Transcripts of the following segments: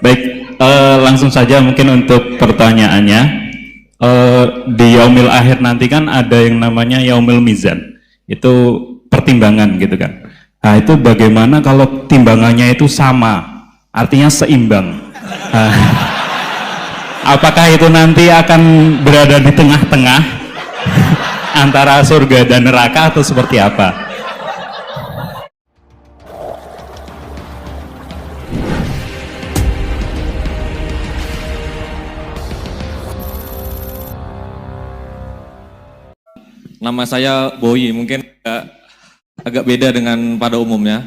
Baik, langsung saja mungkin untuk pertanyaannya. Di yaumil akhir nanti kan ada yang namanya yaumil mizan, itu pertimbangan gitu kan. Nah itu bagaimana kalau timbangannya itu sama, artinya seimbang. Nah, apakah itu nanti akan berada di tengah-tengah antara surga dan neraka atau seperti apa? Nama saya Boyi, mungkin agak beda dengan pada umumnya.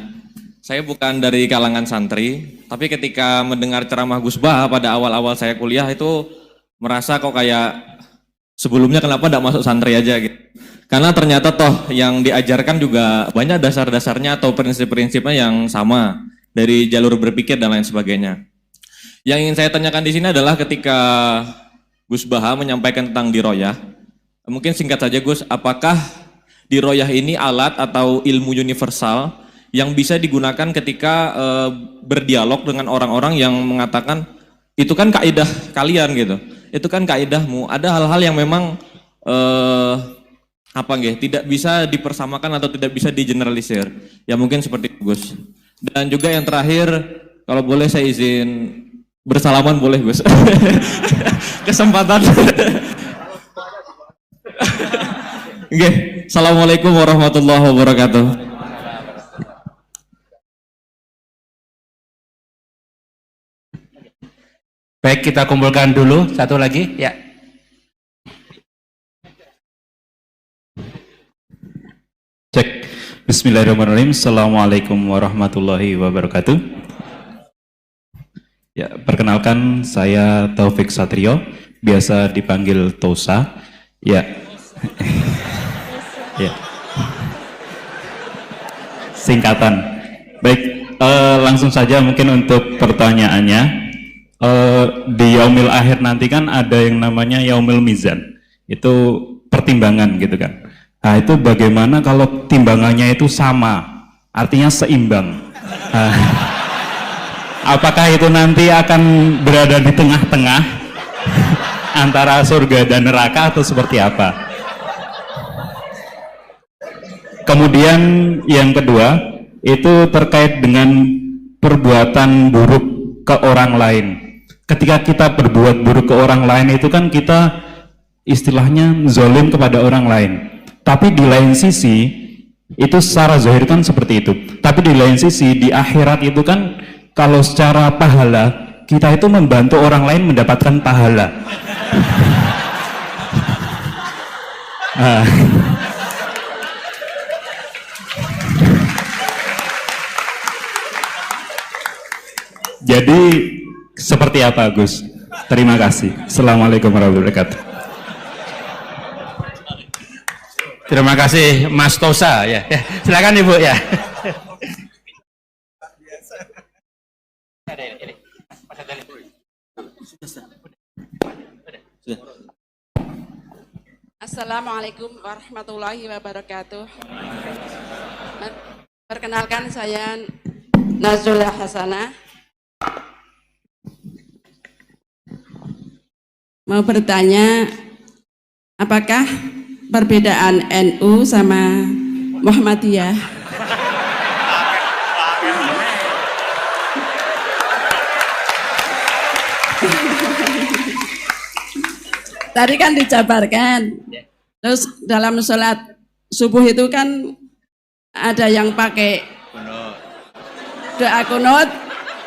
Saya bukan dari kalangan santri, tapi ketika mendengar ceramah Gus Bah pada awal-awal saya kuliah itu merasa kok kayak sebelumnya kenapa tidak masuk santri aja gitu. Karena ternyata toh yang diajarkan juga banyak dasar-dasarnya atau prinsip-prinsipnya yang sama dari jalur berpikir dan lain sebagainya. Yang ingin saya tanyakan di sini adalah ketika Gus Bah menyampaikan tentang diroyah, mungkin singkat saja Gus, apakah diroyah ini alat atau ilmu universal yang bisa digunakan ketika berdialog dengan orang-orang yang mengatakan itu kan kaidah kalian gitu, itu kan kaidahmu. Ada hal-hal yang memang tidak bisa dipersamakan atau tidak bisa digeneralisir. Ya mungkin seperti itu Gus. Dan juga yang terakhir, kalau boleh saya izin bersalaman boleh Gus. Kesempatan. Oke, Assalamualaikum warahmatullahi wabarakatuh. Baik, kita kumpulkan dulu satu lagi, ya. Cek. Bismillahirrahmanirrahim. Assalamualaikum warahmatullahi wabarakatuh. Ya, perkenalkan saya Taufik Satrio, biasa dipanggil Tosa. Ya. Ya. Singkatan. Baik, langsung saja mungkin untuk pertanyaannya. Di yaumil akhir nanti kan ada yang namanya yaumil mizan, itu pertimbangan gitu kan. Nah itu bagaimana kalau timbangannya itu sama, artinya seimbang. Nah, apakah itu nanti akan berada di tengah-tengah antara surga dan neraka atau seperti apa? Kemudian yang kedua itu terkait dengan perbuatan buruk ke orang lain. Ketika kita berbuat buruk ke orang lain itu kan kita istilahnya zalim kepada orang lain. Tapi di lain sisi itu secara zahir kan seperti itu. Tapi di lain sisi di akhirat itu kan kalau secara pahala kita itu membantu orang lain mendapatkan pahala. Nah, jadi seperti apa Gus? Terima kasih. Assalamualaikum warahmatullahi wabarakatuh. Terima kasih Mas Tosa, ya. Silakan Ibu, ya. Assalamualaikum warahmatullahi wabarakatuh. Perkenalkan saya Nazrullah Hasanah. Mau bertanya, apakah perbedaan NU sama Muhammadiyah? Tadi kan dijabarkan, terus dalam sholat subuh itu kan ada yang pakai doa kunut,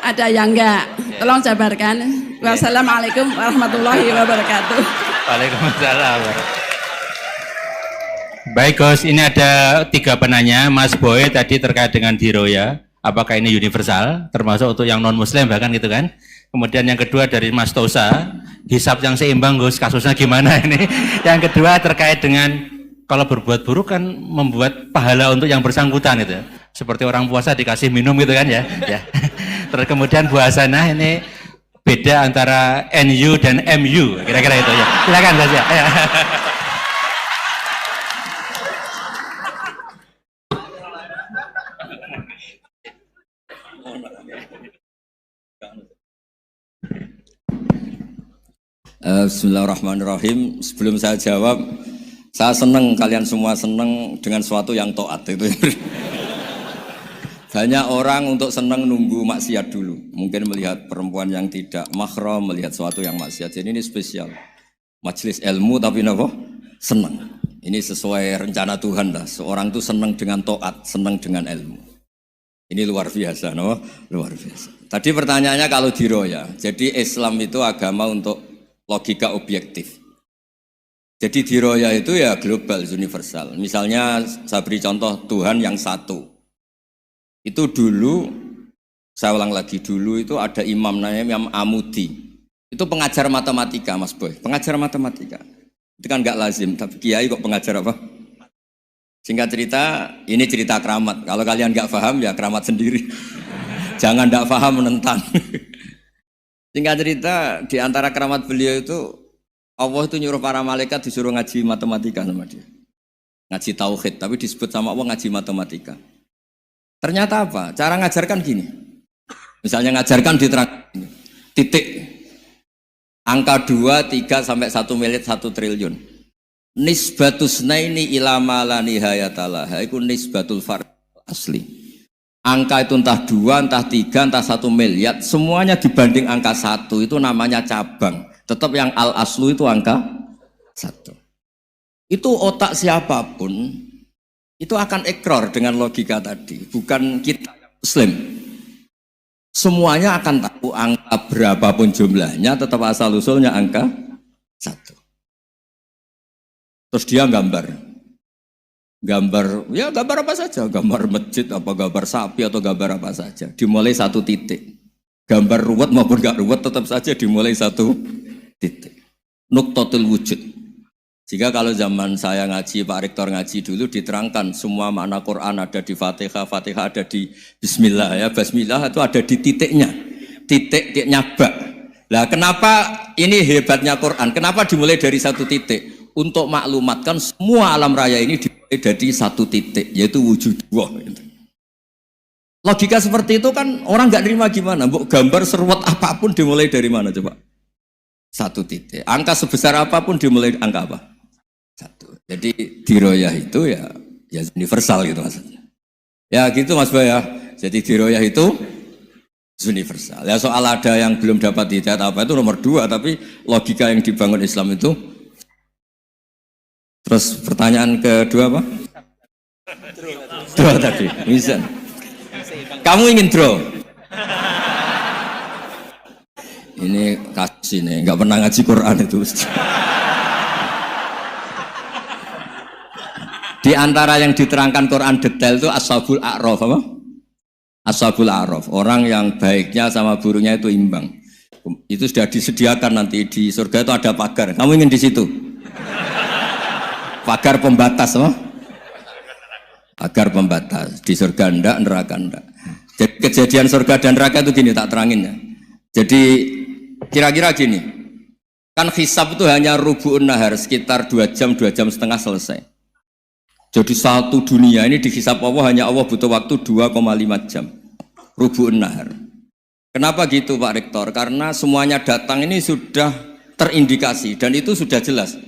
ada yang enggak. Tolong jabarkan. Wassalamualaikum warahmatullahi wabarakatuh. Waalaikumsalam. Baik Gus, ini ada 3 penanya. Mas Boy tadi terkait dengan diroya, apakah ini universal, termasuk untuk yang non muslim bahkan gitu kan. Kemudian yang kedua dari Mas Tosa, hisab yang seimbang Gus, kasusnya gimana ini. Yang kedua terkait dengan kalau berbuat buruk kan membuat pahala untuk yang bersangkutan itu, seperti orang puasa dikasih minum gitu kan ya. Ya. Terus kemudian Bu Hasanah ini beda antara NU dan MU, kira-kira itu ya. Silakan Gus ya. Bismillahirrahmanirrahim. Sebelum saya jawab, saya senang kalian semua senang dengan sesuatu yang taat itu. Banyak orang untuk senang nunggu maksiat dulu. Mungkin melihat perempuan yang tidak mahram, melihat sesuatu yang maksiat. Jadi ini spesial. Majelis ilmu tapi apa? Senang. Ini sesuai rencana Tuhan lah. Seorang itu senang dengan taat, senang dengan ilmu. Ini luar biasa, no? Luar biasa. Tadi pertanyaannya kalau diroya. Jadi Islam itu agama untuk logika objektif. Jadi diroya itu ya global, universal. Misalnya saya beri contoh Tuhan yang satu. Itu dulu, saya ulang lagi, dulu itu ada imam namanya Imam Amudi. Itu pengajar matematika, Mas Boy. Pengajar matematika. Itu kan nggak lazim, tapi kiai kok pengajar apa? Singkat cerita, ini cerita keramat. Kalau kalian nggak paham ya keramat sendiri. Jangan nggak paham menentang. Singkat cerita, di antara keramat beliau itu Allah itu nyuruh para malaikat disuruh ngaji matematika sama dia. Ngaji tauhid, tapi disebut sama Allah ngaji matematika. Ternyata apa? Cara ngajarkan gini. Misalnya ngajarkan diterang gini. Titik. Angka 2, 3 sampai 1 miliar 1 triliun. Nisbatusnaini ila ma la nihayatalah. Itu nisbatul fard asli. Angka itu entah 2, entah 3, entah 1 miliar, semuanya dibanding angka 1 itu namanya cabang. Tetap yang al-aslu itu angka 1. Itu otak siapapun, itu akan ikrar dengan logika tadi. Bukan kita Muslim. Semuanya akan tahu angka berapapun jumlahnya, tetap asal-usulnya angka 1. Terus dia gambar ya gambar apa saja, gambar masjid, apa gambar sapi atau gambar apa saja, dimulai 1 titik. Gambar ruwet maupun gak ruwet tetap saja dimulai 1 titik. Nuktotul wujud. Jika kalau zaman saya ngaji, Pak Rektor ngaji dulu diterangkan semua makna Quran ada di Fatihah, Fatihah ada di Bismillah ya, Bismillah itu ada di titiknya, titik nyabak. Nah kenapa ini hebatnya Quran? Kenapa dimulai dari 1 titik? Untuk maklumatkan semua alam raya ini dimulai dari 1 titik, yaitu wujud Allah. Logika seperti itu kan orang nggak nerima gimana? Mbok gambar seruat apapun dimulai dari mana coba? 1 titik. Angka sebesar apapun dimulai angka apa? 1. Jadi diroyah itu ya universal gitu maksudnya. Ya gitu Mas Boy ya. Jadi diroyah itu universal. Ya soal ada yang belum dapat hidayat apa itu nomor 2, tapi logika yang dibangun Islam itu. Terus pertanyaan kedua apa? Draw tadi, mizan. Kamu ingin draw? Ini kasus ini, nggak pernah ngaji Quran itu. Di antara yang diterangkan Quran detail itu Ashabul A'raf apa? Ashabul A'raf, orang yang baiknya sama buruknya itu imbang. Itu sudah disediakan nanti di surga itu ada pagar. Kamu ingin di situ? Pagar pembatas, apa? Pagar pembatas. Di surga enggak, neraka enggak. Jadi kejadian surga dan neraka itu gini, tak terangin ya. Jadi kira-kira gini, kan hisab itu hanya rubu'un nahar, sekitar 2 jam, 2 jam setengah selesai. Jadi 1 dunia ini dihisab Allah, hanya Allah butuh waktu 2,5 jam. Rubu'un nahar. Kenapa gitu Pak Rektor? Karena semuanya datang ini sudah terindikasi dan itu sudah jelas.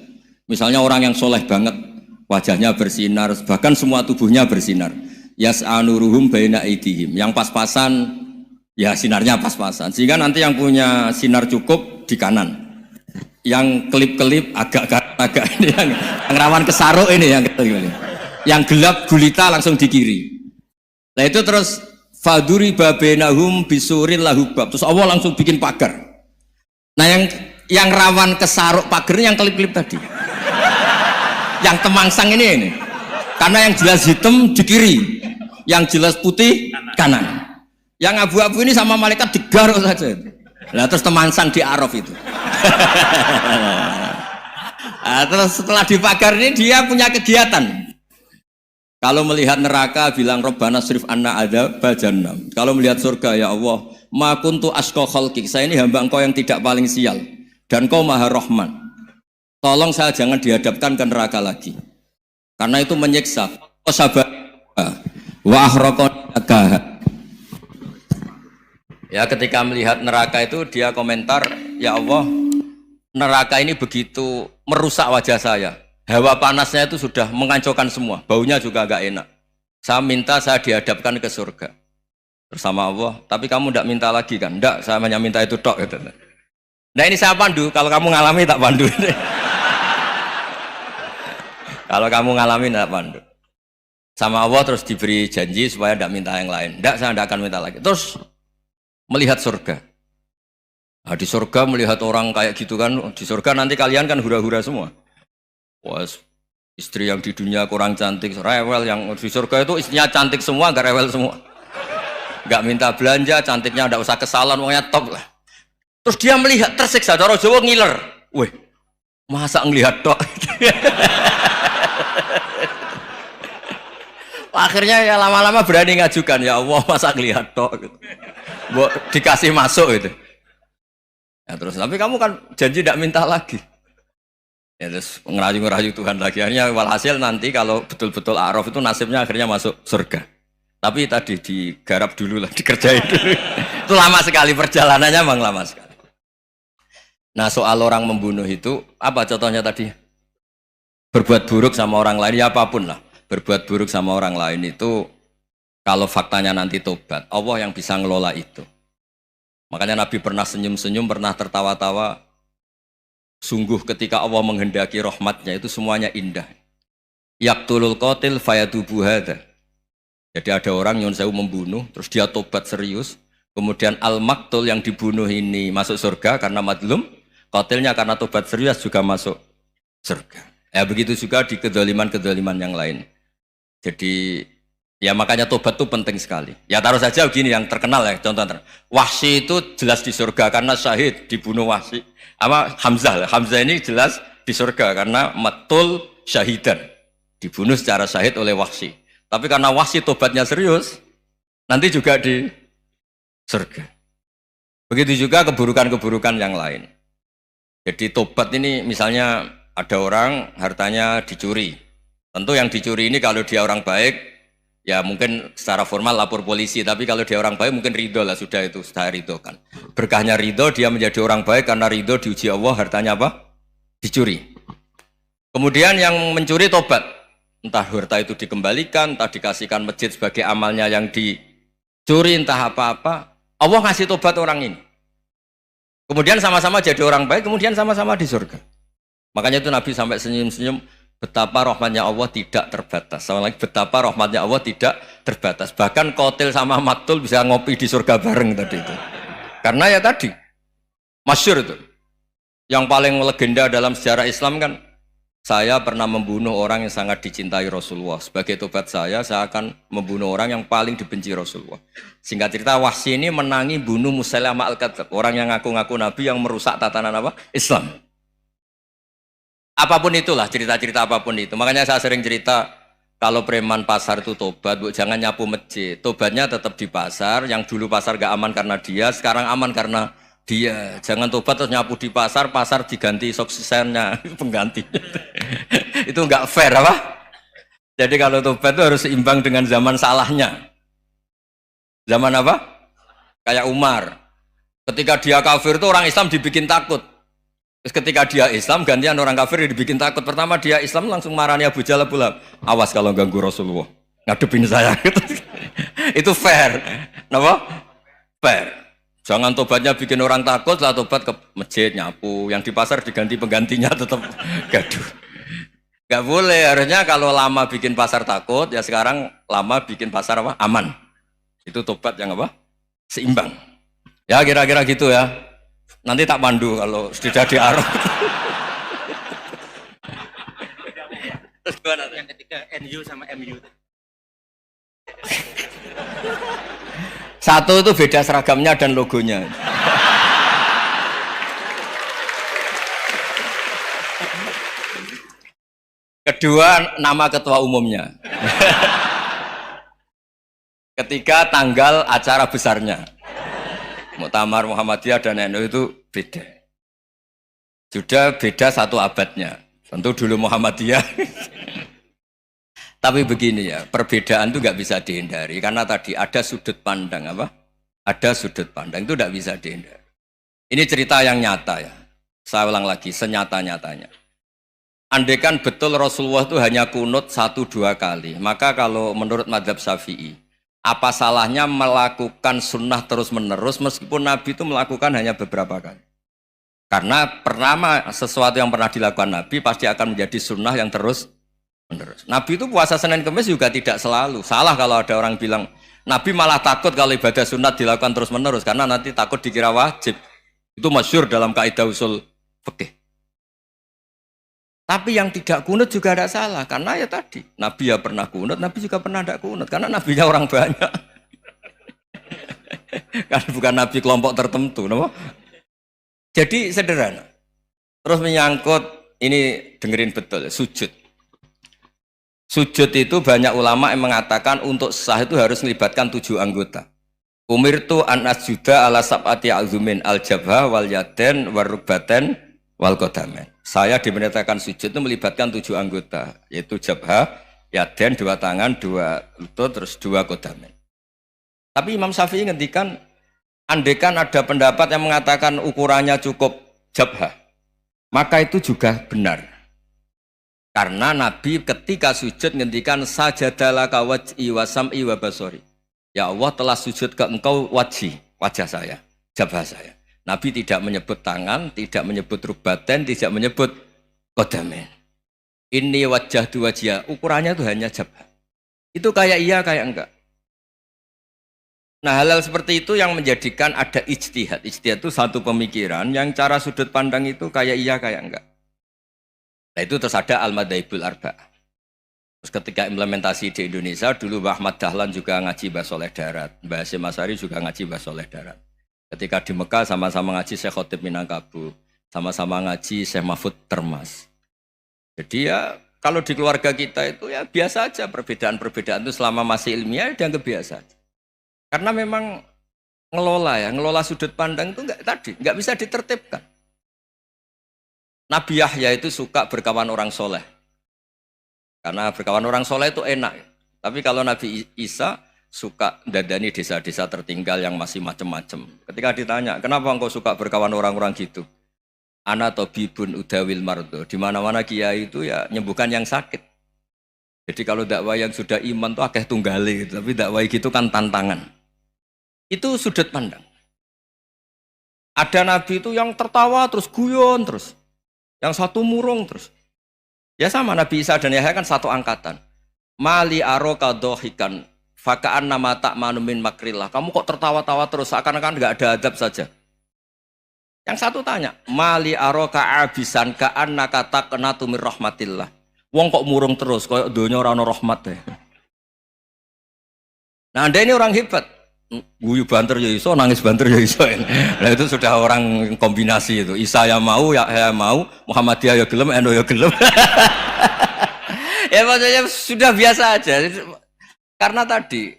Misalnya orang yang soleh banget, wajahnya bersinar, bahkan semua tubuhnya bersinar. Yas'anuruhum baina aidihim. Yang pas-pasan, ya sinarnya pas-pasan. Sehingga nanti yang punya sinar cukup di kanan. Yang kelip-kelip agak ini, yang rawan kesaruk ini, yang gelap gulita langsung di kiri. Nah itu terus faduri babenahum bisurin lahubab. Terus Allah langsung bikin pagar. Nah yang rawan kesaruk pagarnya yang kelip-kelip tadi. Yang temangsang ini. Karena yang jelas hitam di kiri, yang jelas putih kanan. Yang abu-abu ini sama malaikat digaruk saja. Nah, terus temangsang di Araf itu. Nah, terus setelah dipagar ini dia punya kegiatan. Kalau melihat neraka bilang Rabbana srif anna adzaba jahannam. Kalau melihat surga ya Allah, ma kuntu asqa khalqik. Saya ini hamba Engkau yang tidak paling sial dan Kau Maha Rahman. Tolong saya jangan dihadapkan ke neraka lagi. Karena itu menyiksa. Wa ahraqaka. Ya ketika melihat neraka itu dia komentar, ya Allah, neraka ini begitu merusak wajah saya. Hawa panasnya itu sudah menghancurkan semua. Baunya juga agak enak. Saya minta saya dihadapkan ke surga bersama Allah. Tapi kamu tidak minta lagi kan? Tidak, saya hanya minta itu tok. Gitu. Nah ini saya pandu. Kalau kamu ngalami tak pandu. Kalau kamu ngalami tak pandu. Sama Allah terus diberi janji supaya tidak minta yang lain. Tidak, saya tidak akan minta lagi. Terus melihat surga. Nah, di surga melihat orang kayak gitu kan. Di surga nanti kalian kan hura-hura semua. Wah, istri yang di dunia kurang cantik, rewel. Yang di surga itu istrinya cantik semua, gak rewel semua. Gak minta belanja, cantiknya gak usah ke salon, pokoknya top lah. Terus dia melihat, tersiksa, cara Jawa ngiler. Wih, masa ngelihat tok? Akhirnya ya lama-lama berani ngajukan, ya Allah masa ngelihat tok? Gitu. Dikasih masuk gitu. Ya terus, tapi kamu kan janji tidak minta lagi. Ya terus ngerayu-ngerayu Tuhan lagi. Akhirnya walhasil nanti kalau betul-betul A'raf itu nasibnya akhirnya masuk surga. Tapi tadi digarap dulu lah, dikerjain dulu. Itu lama sekali perjalanannya, memang lama sekali. Nah soal orang membunuh itu, apa contohnya tadi? Berbuat buruk sama orang lain, ya apapun lah. Berbuat buruk sama orang lain itu, kalau faktanya nanti tobat, Allah yang bisa ngelola itu. Makanya Nabi pernah senyum-senyum, pernah tertawa-tawa. Sungguh ketika Allah menghendaki rahmatnya itu semuanya indah. Yaqtulul qatil fayatubu hadza. Jadi ada orang nyun sewu membunuh, terus dia tobat serius. Kemudian al-maktul yang dibunuh ini masuk surga karena madlum. Qatilnya karena tobat serius juga masuk surga. Ya begitu juga di kedoliman-kedoliman yang lain. Jadi ya makanya tobat itu penting sekali. Ya taruh saja begini yang terkenal ya, contoh Wahsy itu jelas di surga karena syahid dibunuh Wahsy. Apa Hamzah lah. Hamzah ini jelas di surga karena matul syahidan, dibunuh secara syahid oleh Wahsy. Tapi karena Wahsy tobatnya serius, nanti juga di surga. Begitu juga keburukan-keburukan yang lain. Jadi tobat ini misalnya ada orang hartanya dicuri. Tentu yang dicuri ini kalau dia orang baik, ya mungkin secara formal lapor polisi, tapi kalau dia orang baik mungkin ridho lah, sudah itu saya ridho kan. Berkahnya ridho, dia menjadi orang baik karena ridho diuji Allah, hartanya apa? Dicuri. Kemudian yang mencuri tobat, entah harta itu dikembalikan, entah dikasihkan masjid sebagai amalnya yang dicuri, entah apa-apa, Allah ngasih tobat orang ini. Kemudian sama-sama jadi orang baik, kemudian sama-sama di surga. Makanya itu Nabi sampai senyum-senyum, betapa rahmatnya Allah tidak terbatas. Sama lagi, betapa rahmatnya Allah tidak terbatas. Bahkan qatil sama maktul bisa ngopi di surga bareng tadi itu. Karena ya tadi, masyhur itu. Yang paling legenda dalam sejarah Islam kan, saya pernah membunuh orang yang sangat dicintai Rasulullah. Sebagai tobat saya akan membunuh orang yang paling dibenci Rasulullah. Singkat cerita, Wahsy ini menangi bunuh Musailamah al-Kadzdzab. Orang yang ngaku-ngaku Nabi yang merusak tatanan apa? Islam. Apapun itulah, cerita-cerita apapun itu. Makanya saya sering cerita, kalau preman pasar itu tobat, bu, jangan nyapu masjid. Tobatnya tetap di pasar, yang dulu pasar gak aman karena dia, sekarang aman karena dia. Jangan tobat terus nyapu di pasar, pasar diganti soksisennya, pengganti. Itu gak fair apa? Jadi kalau tobat itu harus seimbang dengan zaman salahnya. Zaman apa? Kayak Umar. Ketika dia kafir itu orang Islam dibikin takut. Terus ketika dia Islam, gantian orang kafir dibikin takut. Pertama dia Islam langsung marahnya Abu Jahal pula. Awas kalau ganggu Rasulullah, ngadepin saya. Itu fair. Kenapa? Fair. Jangan tobatnya bikin orang takut, lah tobat ke masjid, nyapu. Yang di pasar diganti penggantinya tetap gaduh. Gak boleh, harusnya kalau lama bikin pasar takut, ya sekarang lama bikin pasar apa? Aman. Itu tobat yang apa? Seimbang. Ya kira-kira gitu ya. Nanti tak pandu kalau sudah di A'raf. Terus gimana? Yang ketiga NU sama MU. Satu itu beda seragamnya dan logonya. Kedua nama ketua umumnya. Ketiga tanggal acara besarnya. Muktamar Muhammadiyah dan NU itu beda. Sudah beda satu abadnya. Tentu dulu Muhammadiyah. Tapi begini ya, perbedaan itu nggak bisa dihindari. Karena tadi ada sudut pandang apa? Ada sudut pandang itu nggak bisa dihindari. Ini cerita yang nyata ya. Saya ulang lagi, senyata-nyatanya. Andaikan betul Rasulullah itu hanya kunut 1-2 kali, maka kalau menurut mazhab Syafi'i, apa salahnya melakukan sunnah terus-menerus meskipun Nabi itu melakukan hanya beberapa kali? Karena pertama, sesuatu yang pernah dilakukan Nabi pasti akan menjadi sunnah yang terus-menerus. Nabi itu puasa Senin Kemis juga tidak selalu. Salah kalau ada orang bilang, Nabi malah takut kalau ibadah sunat dilakukan terus-menerus, karena nanti takut dikira wajib. Itu masyhur dalam kaidah usul fikih. Tapi yang tidak kunut juga tidak salah, karena ya tadi, Nabi ya pernah kunut, Nabi juga pernah tidak kunut, karena Nabinya orang banyak. Karena bukan Nabi kelompok tertentu, no? Jadi sederhana. Terus menyangkut, ini dengerin betul, sujud. Sujud itu banyak ulama yang mengatakan untuk sah itu harus melibatkan 7 anggota. Umirtu an asjuda ala sab'ati azumin al-jabha wal yaden wal rukbaten wal qadamen. Saya diperintahkan sujud itu melibatkan 7 anggota, yaitu jabha, yaden 2 tangan, 2 lutut, terus 2 qadamen. Tapi Imam Syafi'i ngendikan, andaikan ada pendapat yang mengatakan ukurannya cukup jabha, maka itu juga benar. Karena Nabi ketika sujud ngendikan sajadalaka waj'i wa sam'i wa basori. Ya Allah telah sujud ke engkau wajah saya, jabha saya. Nabi tidak menyebut tangan, tidak menyebut rukbaten, tidak menyebut qadamen. Ini wajah tu wajah, ukurannya itu hanya jabha. Itu kayak iya, kayak enggak. Nah, hal-hal seperti itu yang menjadikan ada ijtihad. Ijtihad itu satu pemikiran yang cara sudut pandang itu kayak iya, kayak enggak. Nah, itu terus ada al-madhaibul arba'ah. Terus ketika implementasi di Indonesia, dulu Mbah Ahmad Dahlan juga ngaji Mbah Soleh Darat, Mbah Hasyim Asy'ari juga ngaji Mbah Soleh Darat. Ketika di Mekah sama-sama ngaji Syekh Khotib Minangkabau, sama-sama ngaji Syekh Mahfud Termas. Jadi ya kalau di keluarga kita itu ya biasa aja, perbedaan-perbedaan itu selama masih ilmiah dianggap biasa aja. Karena memang ngelola sudut pandang itu nggak bisa ditertibkan. Nabi Yahya itu suka berkawan orang soleh. Karena berkawan orang soleh itu enak. Tapi kalau Nabi Isa suka dadani desa-desa tertinggal yang masih macam-macam. Ketika ditanya, kenapa engkau suka berkawan orang-orang gitu? Ana tabibun udawil mardo. Di mana-mana kiai itu ya nyembuhkan yang sakit. Jadi kalau dakwah yang sudah iman tuh akeh tunggale gitu. Tapi dakwah gitu kan tantangan. Itu sudut pandang. Ada nabi itu yang tertawa terus guyon terus. Yang satu murung terus. Ya sama Nabi Isa dan Yahya kan satu angkatan. Mali aroka dohikan fakaan nama tak manumin makrillah. Kamu kok tertawa-tawa terus seakan-akan nggak ada adab saja. Yang satu tanya, Mali aroka abisan kaan nakata kenatu mir rahmatillah. Wong kok murung terus, kok dunia orang rahmat deh. Nah Anda ini orang hebat. Guyu banter ya iso, nangis banter ya iso. Nah itu sudah orang kombinasi itu. Isa ya mau, ya mau, Muhammadiyah ya gelem, NU ya gelem. Ya maksudnya sudah biasa aja. Karena tadi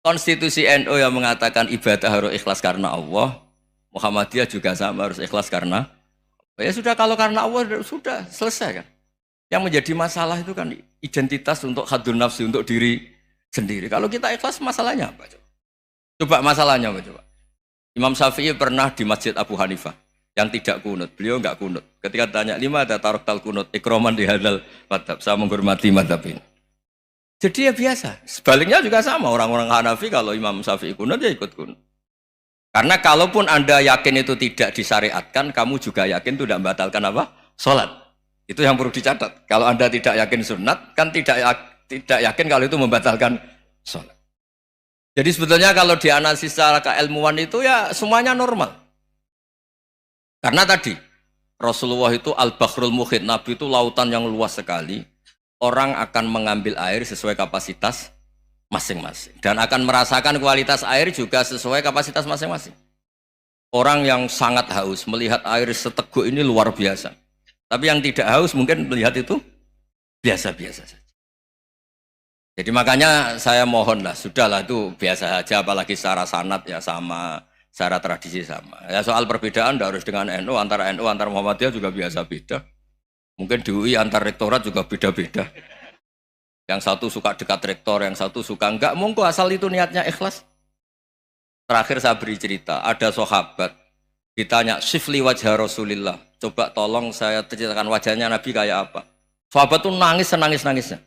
konstitusi NU yang mengatakan ibadah harus ikhlas karena Allah, Muhammadiyah juga sama harus ikhlas karena ya sudah, kalau karena Allah sudah selesai kan. Yang menjadi masalah itu kan identitas untuk hadun nafsi, untuk diri sendiri. Kalau kita ikhlas masalahnya apa? Coba masalahnya apa coba? Imam Syafi'i pernah di Masjid Abu Hanifah yang tidak kunut. Beliau enggak kunut. Ketika tanya, 5 ada taroktal kunut, ikroman di hadal madhab. Saya menghormati madhab ini. Jadi ya biasa. Sebaliknya juga sama. Orang-orang Hanafi kalau Imam Syafi'i kunut ya ikut kunut. Karena kalaupun Anda yakin itu tidak disyariatkan, kamu juga yakin itu tidak membatalkan apa? Sholat. Itu yang perlu dicatat. Kalau Anda tidak yakin sunat, kan tidak yakin kalau itu membatalkan sholat. Jadi sebetulnya kalau dianalisis secara keilmuan itu ya semuanya normal. Karena tadi Rasulullah itu al-bahrul muhit, Nabi itu lautan yang luas sekali. Orang akan mengambil air sesuai kapasitas masing-masing. Dan akan merasakan kualitas air juga sesuai kapasitas masing-masing. Orang yang sangat haus melihat air seteguk ini luar biasa. Tapi yang tidak haus mungkin melihat itu biasa-biasa saja. Jadi makanya saya mohonlah, sudahlah itu biasa saja, apalagi secara sanad ya sama, secara tradisi sama. Ya soal perbedaan harus dengan NU, antara Muhammadiyah juga biasa beda. Mungkin di UI antar rektorat juga beda-beda. Yang satu suka dekat rektor, yang satu suka enggak. Monggo asal itu niatnya ikhlas. Terakhir saya beri cerita, ada sahabat ditanya, "Sifli wajah Rasulillah." coba tolong saya ceritakan wajahnya Nabi kayak apa. Sahabat tuh nangis senangis-nangisnya.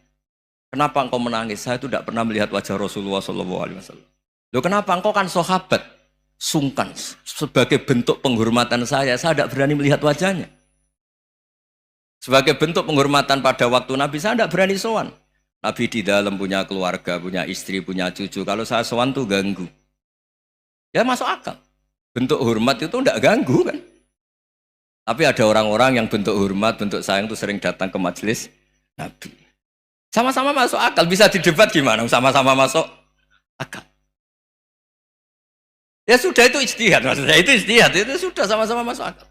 Kenapa engkau menangis? Saya tuh tidak pernah melihat wajah Rasulullah SAW. Loh kenapa? Engkau kan sahabat. Sungkan. Sebagai bentuk penghormatan saya tidak berani melihat wajahnya. Sebagai bentuk penghormatan pada waktu Nabi, saya tidak berani sowan. Nabi di dalam punya keluarga, punya istri, punya cucu. Kalau saya sowan tuh ganggu. Ya masuk akal. Bentuk hormat itu tidak ganggu kan. Tapi ada orang-orang yang bentuk hormat, bentuk sayang itu sering datang ke majelis Nabi. Sama-sama masuk akal, bisa didebat gimana? Sama-sama masuk akal. Ya sudah, itu ijtihad maksudnya, itu ijtihad, itu sudah sama-sama masuk akal.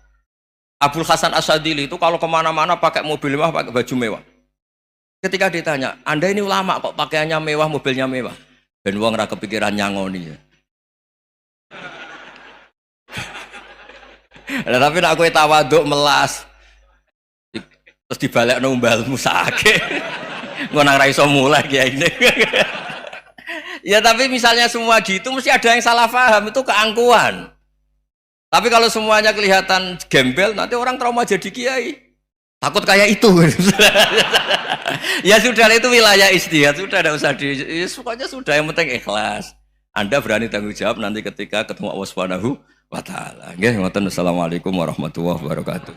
Abul Hasan Asyadili itu kalau kemana-mana pakai mobil mewah, pakai baju mewah. Ketika ditanya, Anda ini ulama kok pakaiannya mewah, mobilnya mewah? Ben wong ra kepikiran nyangoni ya. Nah, tapi nek kowe tawaduk melas terus dibalik numbalmu sakit. Ngonang ra iso mulai kiai ini. Ya tapi misalnya semua gitu mesti ada yang salah paham, itu keangkuhan. Tapi kalau semuanya kelihatan gembel, nanti orang trauma jadi kiai. Takut kayak itu. Ya sudah, itu wilayah ijtihad, sudah tidak usah pokoknya sudah, yang penting ikhlas. Anda berani tanggung jawab nanti ketika ketemu Allah Subhanahu wa taala. Nggih, ngoten. Assalamualaikum warahmatullahi wabarakatuh.